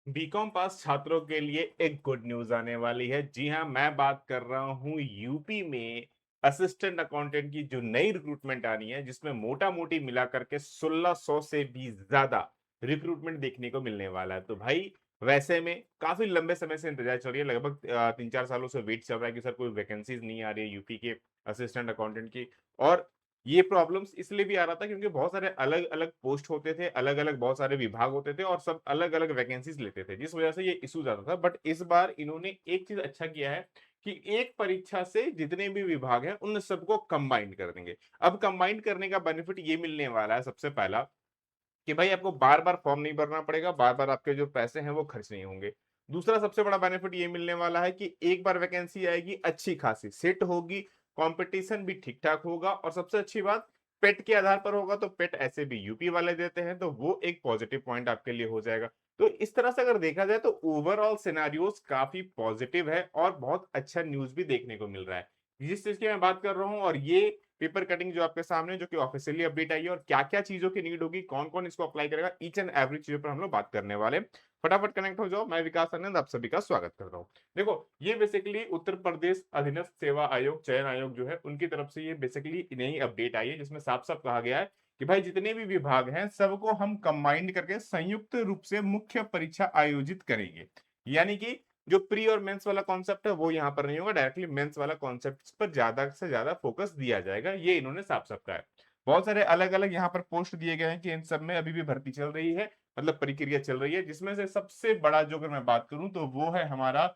BCom pass छात्रों के लिए एक गुड न्यूज आने वाली है। जी हाँ, मैं बात कर रहा हूँ यूपी में असिस्टेंट अकाउंटेंट की जो नई रिक्रूटमेंट आनी है, जिसमें मोटा मोटी मिला करके 1600 से भी ज्यादा रिक्रूटमेंट देखने को मिलने वाला है। तो भाई, वैसे में काफी लंबे समय से इंतजार चल रही है, लगभग 3-4 सालों से वेट चल रहा है कि सर कोई वैकेंसीज नहीं आ रही है यूपी के असिस्टेंट अकाउंटेंट की। और ये प्रॉब्लम्स इसलिए भी आ रहा था क्योंकि बहुत सारे अलग अलग पोस्ट होते थे, अलग अलग बहुत सारे विभाग होते थे और सब अलग अलग वैकेंसीज लेते थे, जिस वजह से ये इशूज आता था। बट इस बार इन्होंने एक चीज अच्छा किया है कि एक परीक्षा से जितने भी विभाग हैं उन सबको कंबाइन कर देंगे। अब कंबाइन करने का बेनिफिट ये मिलने वाला है, सबसे पहला कि भाई आपको बार बार फॉर्म नहीं भरना पड़ेगा, बार बार आपके जो पैसे हैं वो खर्च नहीं होंगे। दूसरा सबसे बड़ा बेनिफिट ये मिलने वाला है कि एक बार वैकेंसी आएगी, अच्छी खासी सेट होगी, कंपटीशन भी ठीक ठाक होगा, और सबसे अच्छी बात, पेट के आधार पर होगा। तो पेट ऐसे भी यूपी वाले देते हैं, तो वो एक पॉजिटिव पॉइंट आपके लिए हो जाएगा। तो इस तरह से अगर देखा जाए तो ओवरऑल सिनेरियोस काफी पॉजिटिव है और बहुत अच्छा न्यूज भी देखने को मिल रहा है। जिस चीज की मैं बात कर रहा हूँ, और ये पेपर कटिंग जो आपके सामने, जो कि ऑफिशियली अपडेट आई है, और क्या क्या चीजों की नीड होगी, कौन कौन इसको अप्लाई करेगा, ईच एंड एवरी चीजों पर हम लोग बात करने वाले हैं। फटाफट कनेक्ट हो जाओ। मैं विकास आनंद आप सभी का स्वागत करता हूँ। देखो, ये बेसिकली उत्तर प्रदेश अधीनस्थ सेवा आयोग, चयन आयोग जो है, उनकी तरफ से ये बेसिकली नई अपडेट आई है, जिसमें साफ साफ कहा गया है कि भाई जितने भी विभाग हैं सबको हम कंबाइंड करके संयुक्त रूप से मुख्य परीक्षा आयोजित करेंगे। यानी कि जो प्री और मेंस वाला कॉन्सेप्ट है वो यहाँ पर नहीं होगा, डायरेक्टली मेंस वाला कॉन्सेप्ट पर ज्यादा से ज्यादा फोकस दिया जाएगा, ये इन्होंने साफ साफ कहा है। बहुत सारे अलग अलग यहाँ पर पोस्ट दिए गए हैं कि इन सब में अभी भी भर्ती चल रही है, मतलब प्रक्रिया चल रही है, जिसमें से सबसे बड़ा जो अगर मैं बात करूं तो वो है हमारा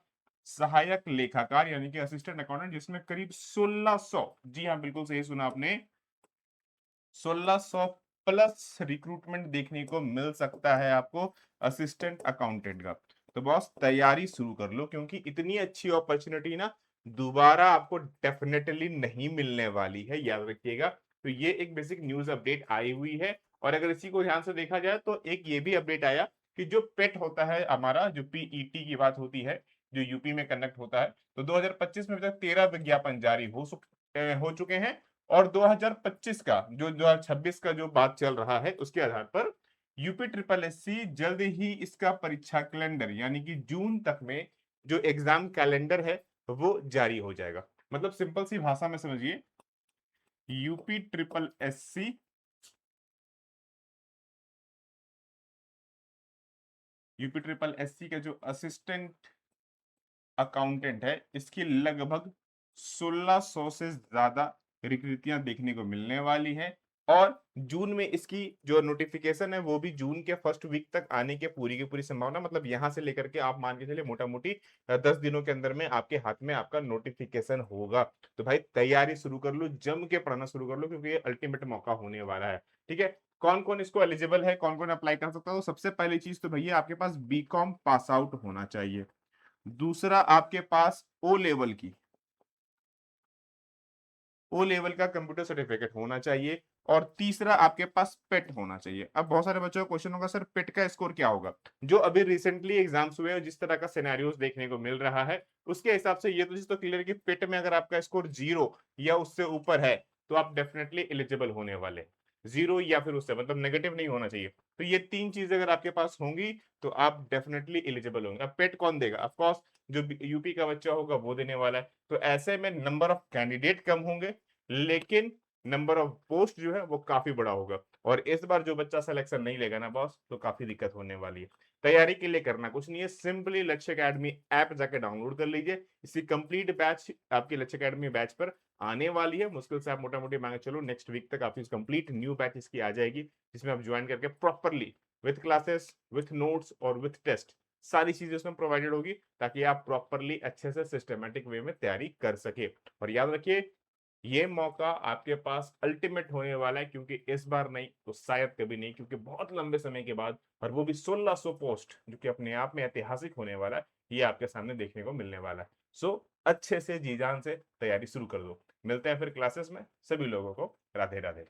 सहायक लेखाकार यानी कि असिस्टेंट अकाउंटेंट, जिसमें करीब 1600, जी हाँ बिल्कुल सही सुना आपने, 1600 प्लस रिक्रूटमेंट देखने को मिल सकता है आपको असिस्टेंट अकाउंटेंट का। तो बॉस, तैयारी शुरू कर लो, क्योंकि इतनी अच्छी अपॉर्चुनिटी ना दोबारा आपको डेफिनेटली नहीं मिलने वाली है, याद रखिएगा। तो ये एक बेसिक न्यूज अपडेट आई हुई है। और अगर इसी को ध्यान से देखा जाए तो एक ये भी अपडेट आया कि जो पेट होता है हमारा, जो पीईटी की बात होती है, जो यूपी में कंडक्ट होता है, तो 2025 में अभी तक 13 विज्ञापन जारी हो चुके हैं। और 2025 का जो 2026 का जो बात चल रहा है, उसके आधार पर यूपी ट्रिपल एससी जल्द ही इसका परीक्षा कैलेंडर यानी कि जून तक में जो एग्जाम कैलेंडर है वो जारी हो जाएगा। मतलब सिंपल सी भाषा में समझिए, UP triple SC, UP triple SC का जो असिस्टेंट अकाउंटेंट है, इसकी लगभग 1600 से ज्यादा रिक्तियां देखने को मिलने वाली है। और जून में इसकी जो नोटिफिकेशन है वो भी जून के फर्स्ट वीक तक आने के पूरी की पूरी संभावना, मतलब यहां से लेकर के आप मान के चलिए मोटा मोटी 10 दिनों के अंदर में आपके हाथ में आपका नोटिफिकेशन होगा। तो भाई तैयारी शुरू कर लो, जम के पढ़ना शुरू कर लो, क्योंकि ये अल्टीमेट मौका होने वाला है। ठीक है, कौन कौन इसको एलिजिबल है, कौन कौन अप्लाई कर सकता है? तो सबसे पहली चीज तो भैया आपके पास बीकॉम पास आउट होना चाहिए। दूसरा, आपके पास ओ लेवल का कंप्यूटर सर्टिफिकेट होना चाहिए। और तीसरा, आपके पास पेट होना चाहिए। अब बहुत सारे बच्चों का क्वेश्चन होगा, सर पेट का स्कोर क्या होगा? जो अभी रिसेंटली एग्जाम्स हुए और जिस तरह का सिनेरियोस देखने को मिल रहा है, उसके हिसाब से ये तो चीज तो क्लियर है कि पेट में अगर आपका स्कोर 0 या उससे ऊपर है तो आप डेफिनेटली एलिजिबल होने वाले। 0 या फिर उससे, मतलब नेगेटिव नहीं होना चाहिए। तो ये तीन चीजें अगर आपके पास होंगी तो आप डेफिनेटली एलिजिबल होंगे। अब पेट कौन देगा? ऑफ कोर्स जो यूपी का बच्चा होगा वो देने वाला है। तो ऐसे में नंबर ऑफ कैंडिडेट कम होंगे, लेकिन नंबर ऑफ पोस्ट जो है वो काफी बड़ा होगा। और इस बार जो बच्चा सिलेक्शन नहीं लेगा ना बॉस, तो काफी दिक्कत होने वाली है। तैयारी के लिए करना कुछ नहीं है, सिंपली लक्ष्य एकेडमी ऐप जाके डाउनलोड कर लीजिए। इसकी कंप्लीट बैच आपकी लक्ष्य एकेडमी बैच पर आने वाली है। मुश्किल से आप मोटा मोटी मांगे चलो नेक्स्ट वीक तक आपकी कंप्लीट न्यू बैच इसकी आ जाएगी, जिसमें आप ज्वाइन करके properly with classes, with notes और विथ टेस्ट सारी चीजें उसमें प्रोवाइडेड होगी, ताकि आप प्रॉपरली अच्छे से सिस्टमेटिक वे में तैयारी कर सके। और याद रखिए, ये मौका आपके पास अल्टीमेट होने वाला है, क्योंकि इस बार नहीं तो शायद कभी नहीं, क्योंकि बहुत लंबे समय के बाद, और वो भी 1600 पोस्ट, जो कि अपने आप में ऐतिहासिक होने वाला है, ये आपके सामने देखने को मिलने वाला है। सो अच्छे से जी जान से तैयारी शुरू कर दो। मिलते हैं फिर क्लासेस में। सभी लोगों को राधे राधे।